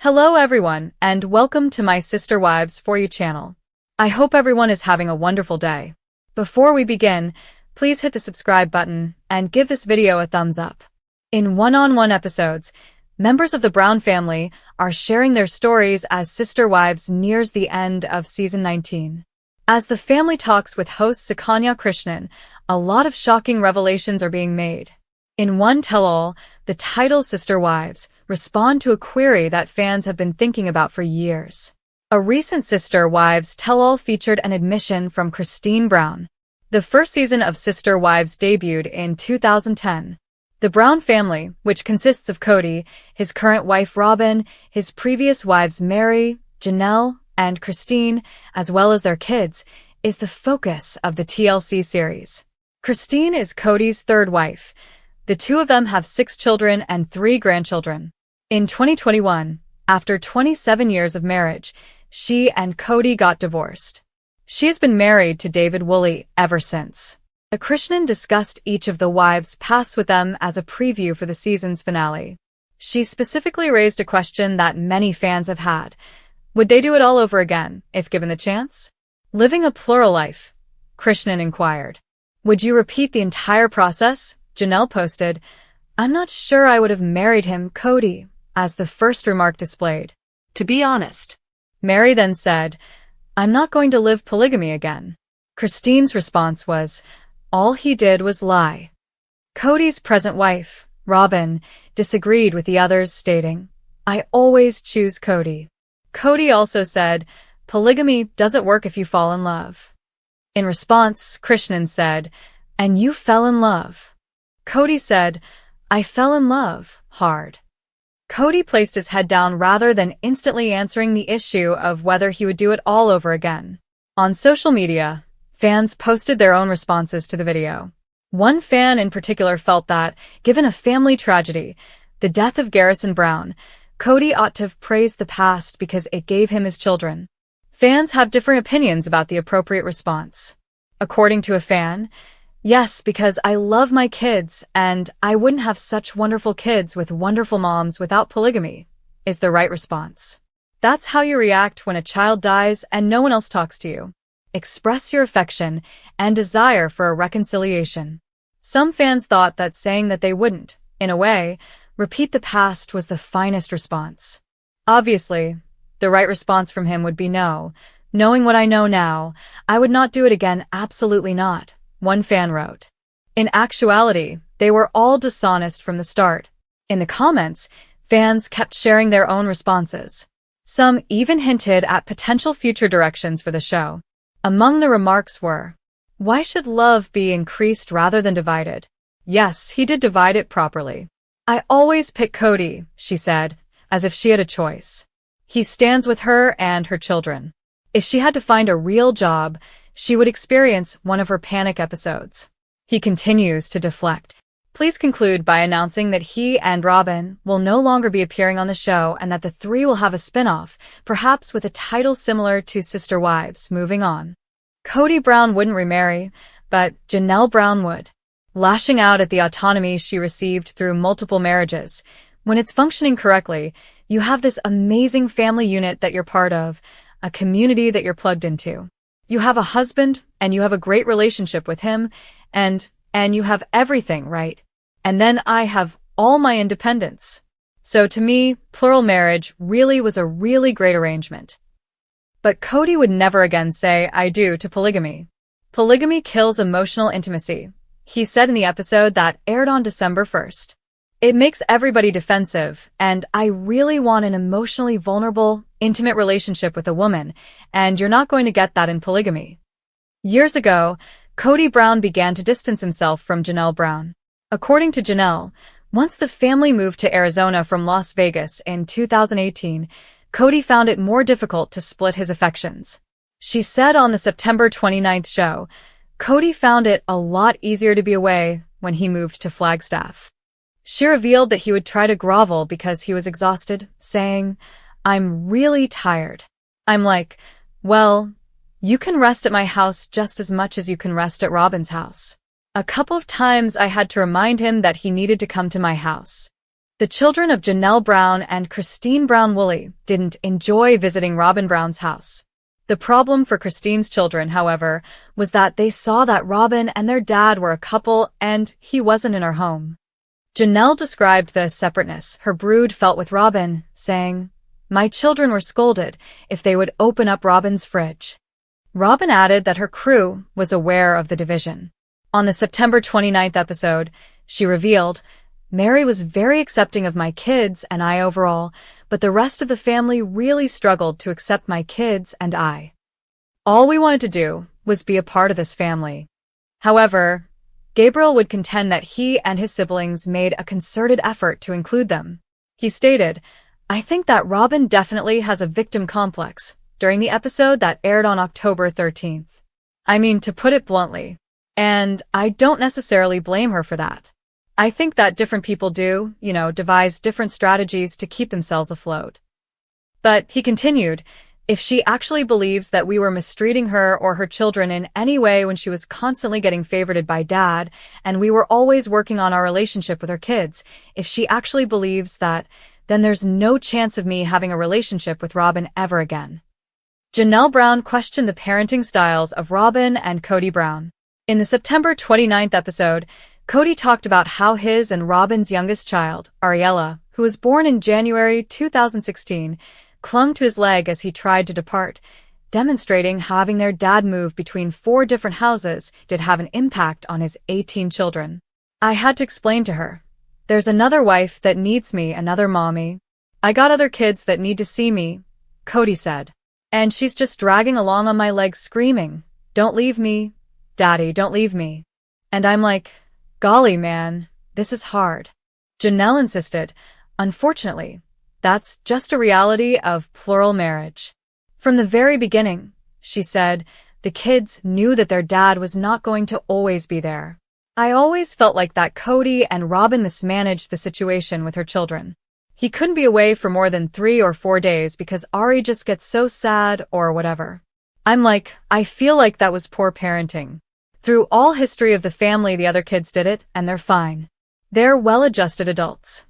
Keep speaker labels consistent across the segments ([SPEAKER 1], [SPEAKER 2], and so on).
[SPEAKER 1] Hello everyone, and welcome to my Sister Wives For You channel. I hope everyone is having a wonderful day. Before we begin, please hit the subscribe button and give this video a thumbs up. In one-on-one episodes, members of the Brown family are sharing their stories as Sister Wives nears the end of season 19. As the family talks with host Sukanya Krishnan, a lot of shocking revelations are being made. In one tell-all, the title Sister Wives respond to a query that fans have been thinking about for years. A recent Sister Wives tell-all featured an admission from Christine Brown. The first season of Sister Wives debuted in 2010. The Brown family, which consists of Kody, his current wife Robyn, his previous wives Meri, Janelle, and Christine, as well as their kids, is the focus of the TLC series. Christine is Kody's third wife. The two of them have 6 children and 3 grandchildren. In 2021, after 27 years of marriage, she and Kody got divorced. She has been married to David Woolley ever since. The Krishnan discussed each of the wives' pasts with them as a preview for the season's finale. She specifically raised a question that many fans have had. Would they do it all over again, if given the chance? Living a plural life, Krishnan inquired. Would you repeat the entire process? Janelle posted, I'm not sure I would have married him, Kody, as the first remark displayed.
[SPEAKER 2] To be honest.
[SPEAKER 1] Meri then said, I'm not going to live polygamy again. Christine's response was, all he did was lie. Kody's present wife, Robyn, disagreed with the others, stating, I always choose Kody. Kody also said, polygamy doesn't work if you fall in love. In response, Krishnan said, and you fell in love. Kody said, I fell in love, hard. Kody placed his head down rather than instantly answering the issue of whether he would do it all over again. On social media, fans posted their own responses to the video. One fan in particular felt that, given a family tragedy, the death of Garrison Brown, Kody ought to have praised the past because it gave him his children. Fans have different opinions about the appropriate response. According to a fan, yes, because I love my kids, and I wouldn't have such wonderful kids with wonderful moms without polygamy, is the right response. That's how you react when a child dies and no one else talks to you. Express your affection and desire for a reconciliation. Some fans thought that saying that they wouldn't, in a way, repeat the past was the finest response. Obviously, the right response from him would be no. Knowing what I know now, I would not do it again, absolutely not. One fan wrote. In actuality, they were all dishonest from the start. In the comments, fans kept sharing their own responses. Some even hinted at potential future directions for the show. Among the remarks were, why should love be increased rather than divided? Yes, he did divide it properly. I always pick Kody, she said, as if she had a choice. He stands with her and her children. If she had to find a real job, she would experience one of her panic episodes. He continues to deflect. Please conclude by announcing that he and Robyn will no longer be appearing on the show and that the three will have a spin-off, perhaps with a title similar to Sister Wives. Moving on. Kody Brown wouldn't remarry, but Janelle Brown would. Lashing out at the autonomy she received through multiple marriages. When it's functioning correctly, you have this amazing family unit that you're part of, a community that you're plugged into. You have a husband, and you have a great relationship with him, and you have everything, right? And then I have all my independence. So to me, plural marriage really was a really great arrangement. But Kody would never again say I do to polygamy. Polygamy kills emotional intimacy, he said in the episode that aired on December 1st. It makes everybody defensive, and I really want an emotionally vulnerable, intimate relationship with a woman, and you're not going to get that in polygamy. Years ago, Kody Brown began to distance himself from Janelle Brown. According to Janelle, once the family moved to Arizona from Las Vegas in 2018, Kody found it more difficult to split his affections. She said on the September 29th show, Kody found it a lot easier to be away when he moved to Flagstaff. She revealed that he would try to grovel because he was exhausted, saying, I'm really tired. I'm like, well, you can rest at my house just as much as you can rest at Robyn's house. A couple of times I had to remind him that he needed to come to my house. The children of Janelle Brown and Christine Brown-Woolley didn't enjoy visiting Robyn Brown's house. The problem for Christine's children, however, was that they saw that Robyn and their dad were a couple and he wasn't in her home. Janelle described the separateness her brood felt with Robyn, saying, "My children were scolded if they would open up Robyn's fridge." Robyn added that her crew was aware of the division. On the September 29th episode, she revealed, "Meri was very accepting of my kids and I overall, but the rest of the family really struggled to accept my kids and I. All we wanted to do was be a part of this family." However, Gabriel would contend that he and his siblings made a concerted effort to include them. He stated, "I think that Robyn definitely has a victim complex," during the episode that aired on October 13th. I mean, to put it bluntly. And I don't necessarily blame her for that. I think that different people do, devise different strategies to keep themselves afloat. But he continued, "If she actually believes that we were mistreating her or her children in any way when she was constantly getting favorited by dad, and we were always working on our relationship with her kids, if she actually believes that, then there's no chance of me having a relationship with Robyn ever again." Janelle Brown questioned the parenting styles of Robyn and Kody Brown. In the September 29th episode, Kody talked about how his and Robyn's youngest child, Ariella, who was born in January 2016, clung to his leg as he tried to depart, demonstrating how having their dad move between 4 different houses did have an impact on his 18 children. "I had to explain to her, there's another wife that needs me, another mommy. I got other kids that need to see me," Kody said. "And she's just dragging along on my legs screaming, 'Don't leave me, Daddy, don't leave me.' And I'm like, golly, man, this is hard." Janelle insisted, "Unfortunately, that's just a reality of plural marriage. From the very beginning," she said, "the kids knew that their dad was not going to always be there. I always felt like that Kody and Robyn mismanaged the situation with her children. He couldn't be away for more than 3 or 4 days because Ari just gets so sad or whatever. I'm like, I feel like that was poor parenting. Through all history of the family, the other kids did it, and they're fine. They're well-adjusted adults."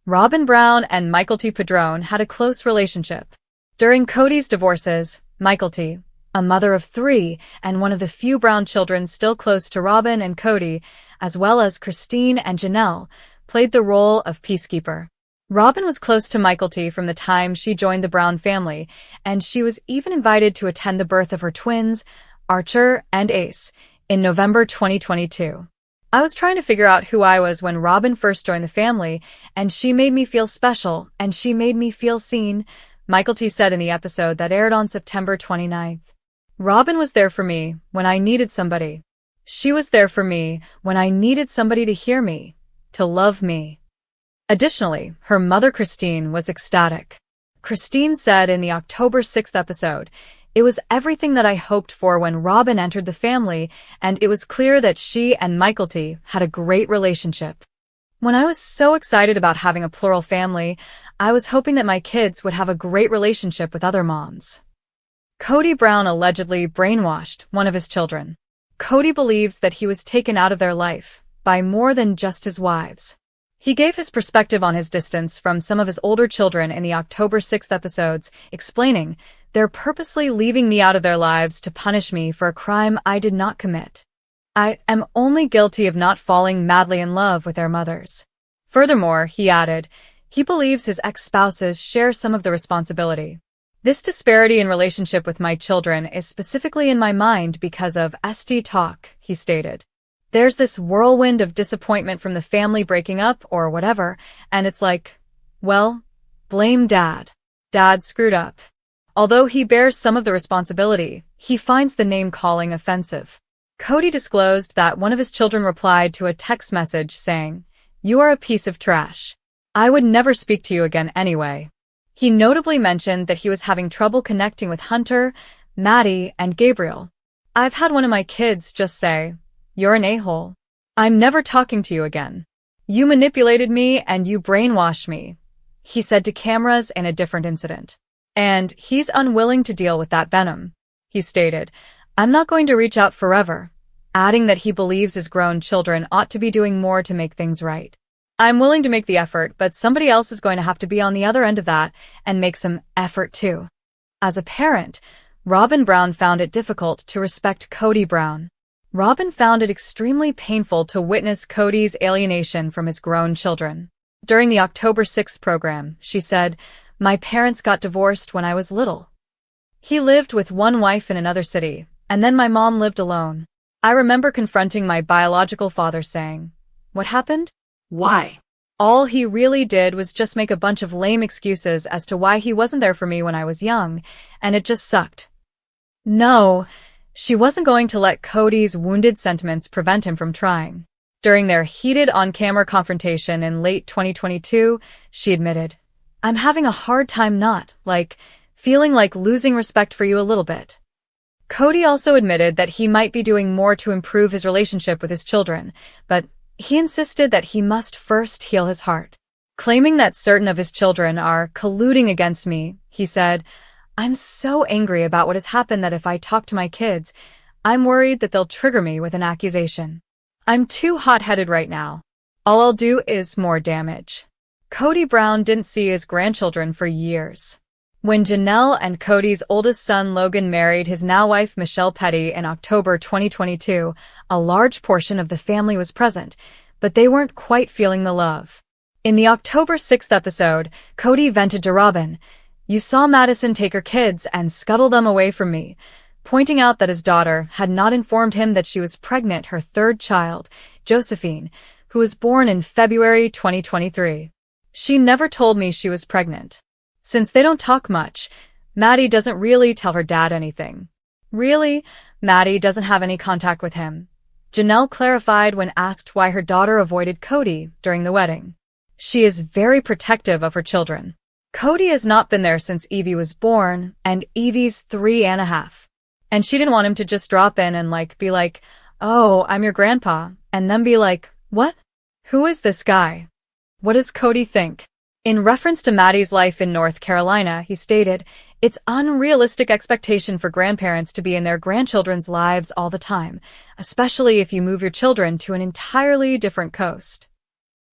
[SPEAKER 1] Robyn Brown and Michael T. Padron had a close relationship. During Kody's divorces, Michael T., a mother of 3 and one of the few Brown children still close to Robyn and Kody, as well as Christine and Janelle, played the role of peacekeeper. Robyn was close to Michael T. from the time she joined the Brown family, and she was even invited to attend the birth of her twins, Archer and Ace, in November 2022. "I was trying to figure out who I was when Robyn first joined the family, and she made me feel special, and she made me feel seen," Michael T. said in the episode that aired on September 29th. "Robyn was there for me when I needed somebody. She was there for me when I needed somebody to hear me, to love me." Additionally, her mother Christine was ecstatic. Christine said in the October 6th episode, "It was everything that I hoped for when Robyn entered the family, and it was clear that she and Michael T. had a great relationship. When I was so excited about having a plural family, I was hoping that my kids would have a great relationship with other moms." Kody Brown allegedly brainwashed one of his children. Kody believes that he was taken out of their life by more than just his wives. He gave his perspective on his distance from some of his older children in the October 6th episodes, explaining, "They're purposely leaving me out of their lives to punish me for a crime I did not commit. I am only guilty of not falling madly in love with their mothers." Furthermore, he added, he believes his ex-spouses share some of the responsibility. "This disparity in relationship with my children is specifically in my mind because of SD talk," he stated. "There's this whirlwind of disappointment from the family breaking up or whatever, and it's like, well, blame Dad. Dad screwed up." Although he bears some of the responsibility, he finds the name-calling offensive. Kody disclosed that one of his children replied to a text message saying, "You are a piece of trash. I would never speak to you again anyway." He notably mentioned that he was having trouble connecting with Hunter, Maddie, and Gabriel. "I've had one of my kids just say, 'You're an a-hole. I'm never talking to you again. You manipulated me and you brainwashed me,'" he said to cameras in a different incident. And he's unwilling to deal with that venom. He stated, "I'm not going to reach out forever," adding that he believes his grown children ought to be doing more to make things right. I'm willing to make the effort, but somebody else is going to have to be on the other end of that and make some effort too. As a parent, Robyn Brown found it difficult to respect Kody Brown. Robyn found it extremely painful to witness Kody's alienation from his grown children. During the October 6th program, she said, "My parents got divorced when I was little. He lived with one wife in another city, and then my mom lived alone. I remember confronting my biological father saying, 'What happened?
[SPEAKER 2] Why?
[SPEAKER 1] All he really did was just make a bunch of lame excuses as to why he wasn't there for me when I was young, and it just sucked.'" No, she wasn't going to let Kody's wounded sentiments prevent him from trying. During their heated on-camera confrontation in late 2022, she admitted, "I'm having a hard time feeling like losing respect for you a little bit." Kody also admitted that he might be doing more to improve his relationship with his children, but he insisted that he must first heal his heart. Claiming that certain of his children are colluding against me, he said, "I'm so angry about what has happened that if I talk to my kids, I'm worried that they'll trigger me with an accusation. I'm too hot-headed right now. All I'll do is more damage." Kody Brown didn't see his grandchildren for years. When Janelle and Kody's oldest son Logan married his now-wife Michelle Petty in October 2022, a large portion of the family was present, but they weren't quite feeling the love. In the October 6th episode, Kody vented to Robyn, "You saw Madison take her kids and scuttle them away from me," pointing out that his daughter had not informed him that she was pregnant, her third child, Josephine, who was born in February 2023. "She never told me she was pregnant. Since they don't talk much, Maddie doesn't really tell her dad anything. Really, Maddie doesn't have any contact with him," Janelle clarified when asked why her daughter avoided Kody during the wedding. "She is very protective of her children. Kody has not been there since Evie was born, and Evie's 3.5. And she didn't want him to just drop in and be like, 'Oh, I'm your grandpa,' and then be like, 'What? Who is this guy? What does Kody think?'" In reference to Maddie's life in North Carolina, he stated, "It's unrealistic expectation for grandparents to be in their grandchildren's lives all the time, especially if you move your children to an entirely different coast.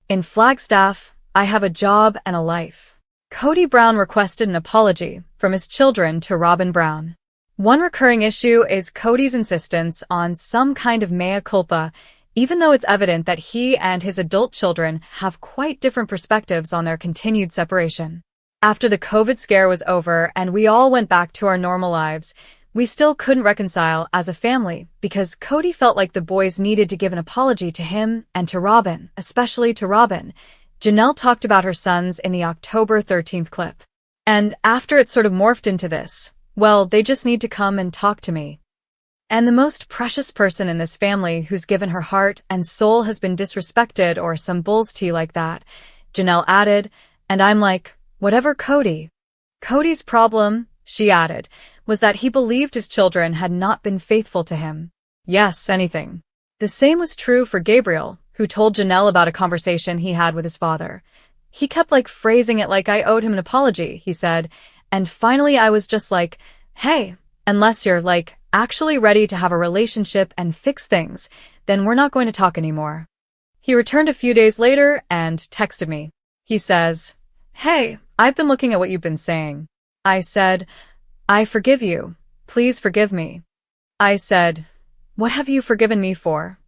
[SPEAKER 1] In Flagstaff, I have a job and a life." Kody Brown requested an apology from his children to Robyn Brown. One recurring issue is Kody's insistence on some kind of mea culpa, even though it's evident that he and his adult children have quite different perspectives on their continued separation. After the COVID scare was over and we all went back to our normal lives, we still couldn't reconcile as a family because Kody felt like the boys needed to give an apology to him and to Robyn, especially to Robyn. Janelle talked about her sons in the October 13th clip. "And after it sort of morphed into this, well, they just need to come and talk to me. And the most precious person in this family who's given her heart and soul has been disrespected or some bull's tea like that," Janelle added, and I'm like, whatever Kody. Kody's problem, she added, was that he believed his children had not been faithful to him. Yes, anything. The same was true for Gabriel, who told Janelle about a conversation he had with his father. "He kept phrasing it like I owed him an apology," he said, "and finally I was just like, hey, unless you're actually ready to have a relationship and fix things, then we're not going to talk anymore." He returned a few days later and texted me. He says, "Hey, I've been looking at what you've been saying." I said, "I forgive you. Please forgive me." I said, "What have you forgiven me for?"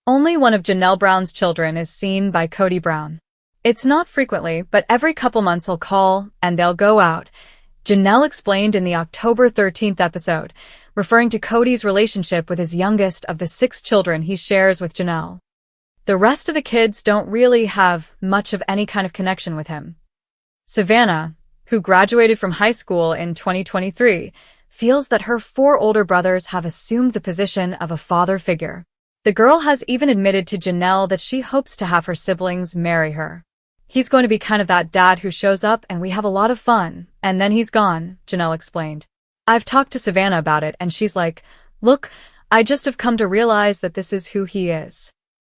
[SPEAKER 1] Only one of Janelle Brown's children is seen by Kody Brown. "It's not frequently, but every couple months I'll call and they'll go out," Janelle explained in the October 13th episode, referring to Kody's relationship with his youngest of the 6 children he shares with Janelle. The rest of the kids don't really have much of any kind of connection with him. Savannah, who graduated from high school in 2023, feels that her 4 older brothers have assumed the position of a father figure. The girl has even admitted to Janelle that she hopes to have her siblings marry her. "He's going to be kind of that dad who shows up and we have a lot of fun, and then he's gone," Janelle explained. "I've talked to Savannah about it and she's like, look, I just have come to realize that this is who he is.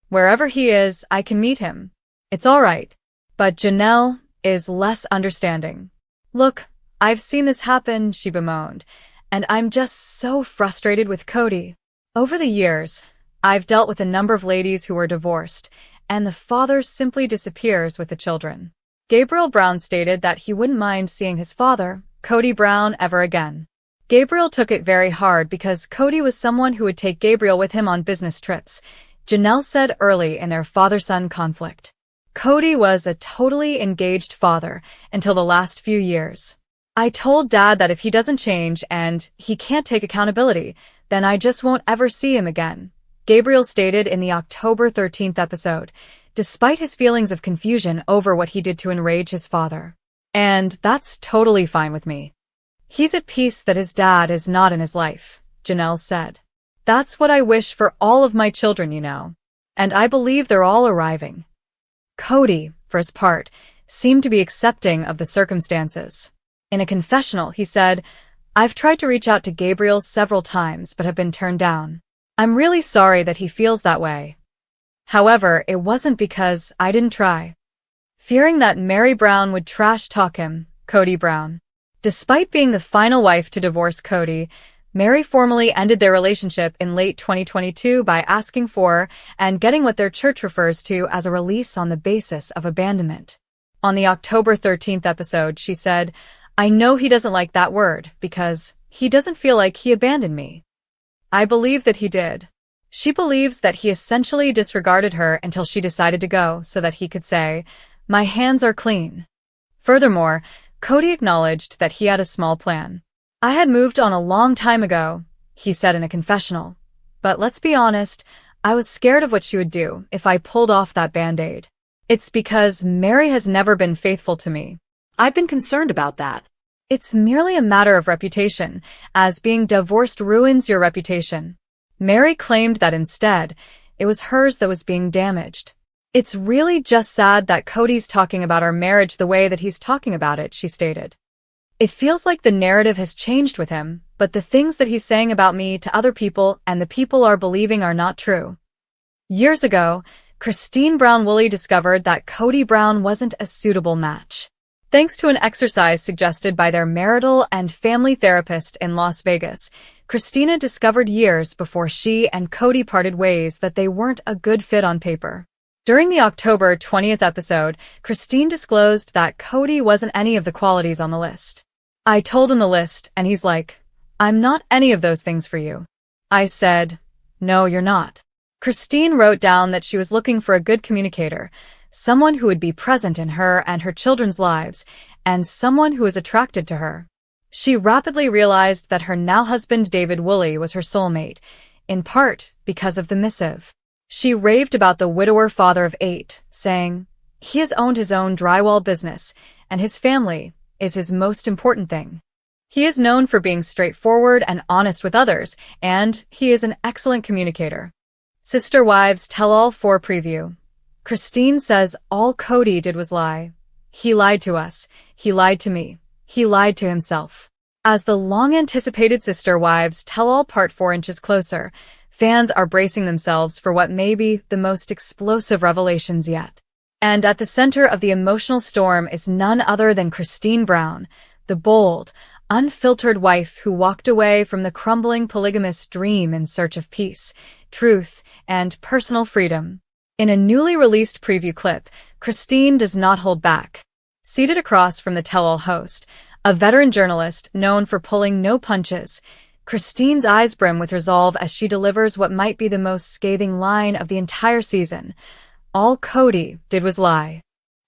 [SPEAKER 1] Wherever he is, I can meet him. It's all right." But Janelle is less understanding. "Look, I've seen this happen," she bemoaned, "and I'm just so frustrated with Kody. Over the years, I've dealt with a number of ladies who were divorced, and the father simply disappears with the children. Gabriel Brown stated that he wouldn't mind seeing his father, Kody Brown, ever again. Gabriel took it very hard because Kody was someone who would take Gabriel with him on business trips, Janelle said early in their father-son conflict. Kody was a totally engaged father until the last few years. I told Dad that if he doesn't change and he can't take accountability, then I just won't ever see him again, Gabriel stated in the October 13th episode, despite his feelings of confusion over what he did to enrage his father. And that's totally fine with me. He's at peace that his dad is not in his life, Janelle said. That's what I wish for all of my children, you know. And I believe they're all arriving. Kody, for his part, seemed to be accepting of the circumstances. In a confessional, he said, "I've tried to reach out to Gabriel several times but have been turned down. I'm really sorry that he feels that way. However, it wasn't because I didn't try." Fearing that Meri Brown would trash-talk him, Kody Brown. Despite being the final wife to divorce Kody, Meri formally ended their relationship in late 2022 by asking for and getting what their church refers to as a release on the basis of abandonment. On the October 13th episode, she said, "I know he doesn't like that word because he doesn't feel like he abandoned me. I believe that he did." She believes that he essentially disregarded her until she decided to go so that he could say, "My hands are clean." Furthermore, Kody acknowledged that he had a small plan. "I had moved on a long time ago," he said in a confessional. "But let's be honest, I was scared of what she would do if I pulled off that band-aid. It's because Meri has never been faithful to me. I've been concerned about that. It's merely a matter of reputation, as being divorced ruins your reputation." Meri claimed that instead, it was hers that was being damaged. "It's really just sad that Kody's talking about our marriage the way that he's talking about it," she stated. "It feels like the narrative has changed with him, but the things that he's saying about me to other people and the people are believing are not true." Years ago, Christine Brown-Woolley discovered that Kody Brown wasn't a suitable match. Thanks to an exercise suggested by their marital and family therapist in Las Vegas, Christina discovered years before she and Kody parted ways that they weren't a good fit on paper. During the October 20th episode, Christine disclosed that Kody wasn't any of the qualities on the list. "I told him the list, and he's like, 'I'm not any of those things for you.' I said, 'No, you're not.'" Christine wrote down that she was looking for a good communicator, someone who would be present in her and her children's lives, and someone who was attracted to her. She rapidly realized that her now-husband David Woolley was her soulmate, in part because of the missive. She raved about the widower father of 8, saying, "He has owned his own drywall business, and his family is his most important thing. He is known for being straightforward and honest with others, and he is an excellent communicator." Sister Wives Tell-All 4 Preview. Christine says all Kody did was lie. "He lied to us. He lied to me. He lied to himself." As the long-anticipated Sister Wives Tell-All Part 4 inches closer, fans are bracing themselves for what may be the most explosive revelations yet. And at the center of the emotional storm is none other than Christine Brown, the bold, unfiltered wife who walked away from the crumbling polygamist dream in search of peace, truth, and personal freedom. In a newly released preview clip, Christine does not hold back. Seated across from the tell-all host, a veteran journalist known for pulling no punches, Christine's eyes brim with resolve as she delivers what might be the most scathing line of the entire season. All Kody did was lie.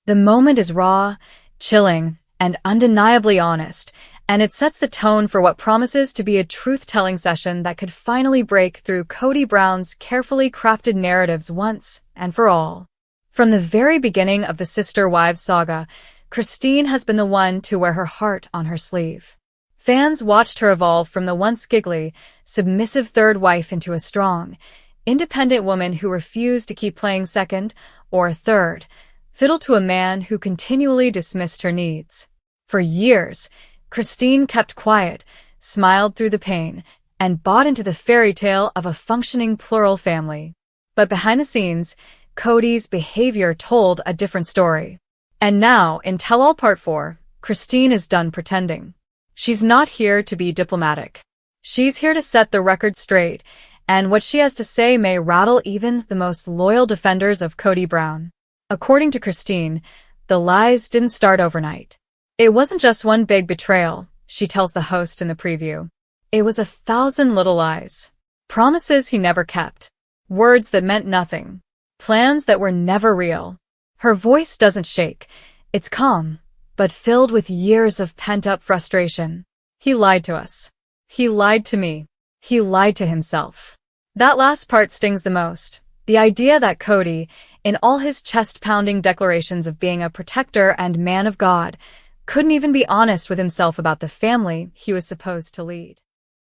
[SPEAKER 1] The moment is raw, chilling, and undeniably honest, and it sets the tone for what promises to be a truth-telling session that could finally break through Kody Brown's carefully crafted narratives once and for all. From the very beginning of the Sister Wives saga, Christine has been the one to wear her heart on her sleeve. Fans watched her evolve from the once giggly, submissive third wife into a strong, independent woman who refused to keep playing second or third fiddle to a man who continually dismissed her needs. For years, Christine kept quiet, smiled through the pain, and bought into the fairy tale of a functioning plural family. But behind the scenes, Kody's behavior told a different story. And now, in Tell-All Part 4, Christine is done pretending. She's not here to be diplomatic. She's here to set the record straight, and what she has to say may rattle even the most loyal defenders of Kody Brown. According to Christine, the lies didn't start overnight. It wasn't just one big betrayal, she tells the host in the preview. It was 1,000 little lies. Promises he never kept. Words that meant nothing. Plans that were never real. Her voice doesn't shake. It's calm, but filled with years of pent-up frustration. He lied to us. He lied to me. He lied to himself. That last part stings the most. The idea that Kody, in all his chest-pounding declarations of being a protector and man of God, couldn't even be honest with himself about the family he was supposed to lead.